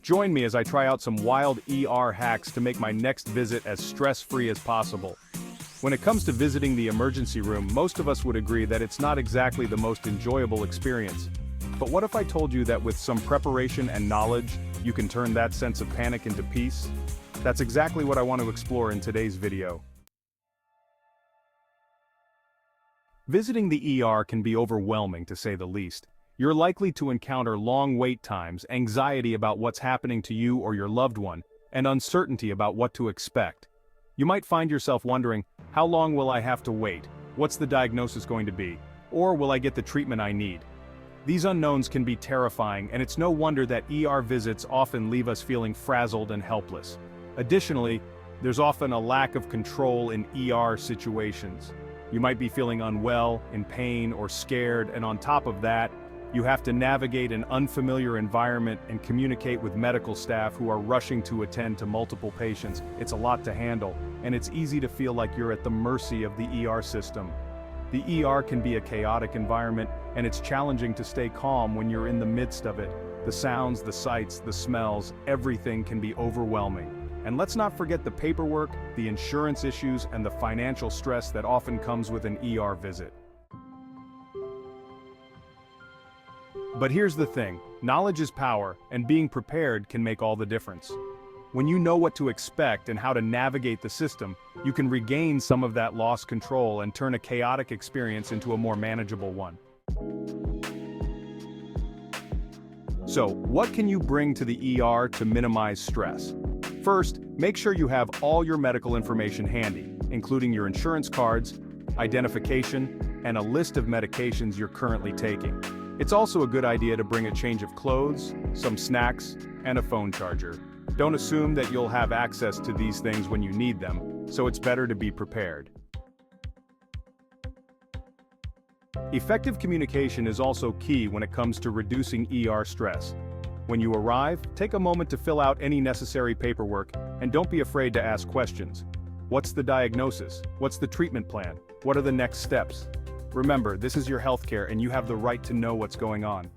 Join me as I try out some wild ER hacks to make my next visit as stress-free as possible. When it comes to visiting the emergency room, most of us would agree that it's not exactly the most enjoyable experience. But what if I told you that with some preparation and knowledge, you can turn that sense of panic into peace? That's exactly what I want to explore in today's video. Visiting the ER can be overwhelming, to say the least. You're likely to encounter long wait times, anxiety about what's happening to you or your loved one, and uncertainty about what to expect. You might find yourself wondering, how long will I have to wait? What's the diagnosis going to be? Or will I get the treatment I need? These unknowns can be terrifying, and it's no wonder that ER visits often leave us feeling frazzled and helpless. Additionally, there's often a lack of control in ER situations. You might be feeling unwell, in pain, or scared, and on top of that, you have to navigate an unfamiliar environment and communicate with medical staff who are rushing to attend to multiple patients. It's a lot to handle, and it's easy to feel like you're at the mercy of the ER system. The ER can be a chaotic environment, and it's challenging to stay calm when you're in the midst of it. The sounds, the sights, the smells, everything can be overwhelming. And let's not forget the paperwork, the insurance issues, and the financial stress that often comes with an ER visit. But here's the thing, knowledge is power, and being prepared can make all the difference. When you know what to expect and how to navigate the system, you can regain some of that lost control and turn a chaotic experience into a more manageable one. So, what can you bring to the ER to minimize stress? First, make sure you have all your medical information handy, including your insurance cards, identification, and a list of medications you're currently taking. It's also a good idea to bring a change of clothes, some snacks, and a phone charger. Don't assume that you'll have access to these things when you need them, so it's better to be prepared. Effective communication is also key when it comes to reducing ER stress. When you arrive, take a moment to fill out any necessary paperwork, and don't be afraid to ask questions. What's the diagnosis? What's the treatment plan? What are the next steps? Remember, this is your healthcare and you have the right to know what's going on.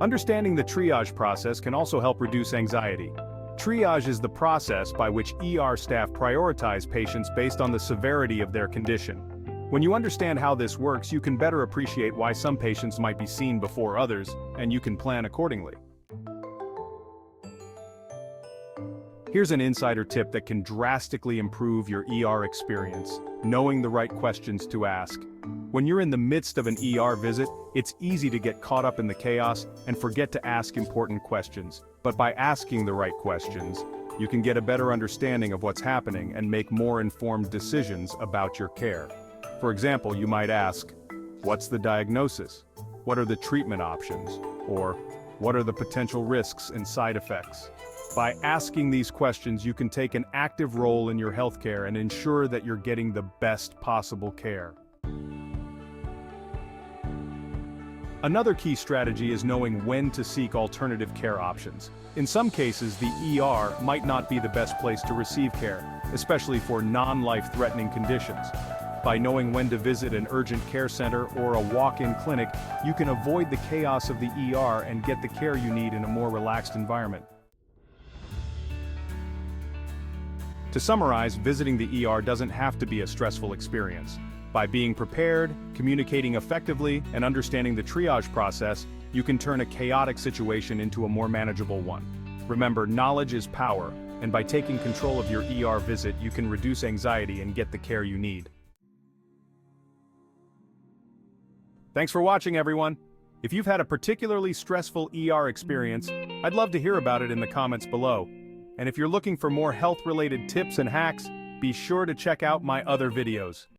Understanding the triage process can also help reduce anxiety. Triage is the process by which ER staff prioritize patients based on the severity of their condition. When you understand how this works, you can better appreciate why some patients might be seen before others, and you can plan accordingly. Here's an insider tip that can drastically improve your ER experience: knowing the right questions to ask. When you're in the midst of an ER visit, it's easy to get caught up in the chaos and forget to ask important questions. But by asking the right questions, you can get a better understanding of what's happening and make more informed decisions about your care. For example, you might ask, what's the diagnosis? What are the treatment options? Or, what are the potential risks and side effects? By asking these questions, you can take an active role in your healthcare and ensure that you're getting the best possible care. Another key strategy is knowing when to seek alternative care options. In some cases, the ER might not be the best place to receive care, especially for non-life-threatening conditions. By knowing when to visit an urgent care center or a walk-in clinic, you can avoid the chaos of the ER and get the care you need in a more relaxed environment. To summarize, visiting the ER doesn't have to be a stressful experience. By being prepared, communicating effectively, and understanding the triage process, you can turn a chaotic situation into a more manageable one. Remember, knowledge is power, and by taking control of your ER visit, you can reduce anxiety and get the care you need. Thanks for watching, everyone. If you've had a particularly stressful ER experience, I'd love to hear about it in the comments below. And if you're looking for more health-related tips and hacks, be sure to check out my other videos.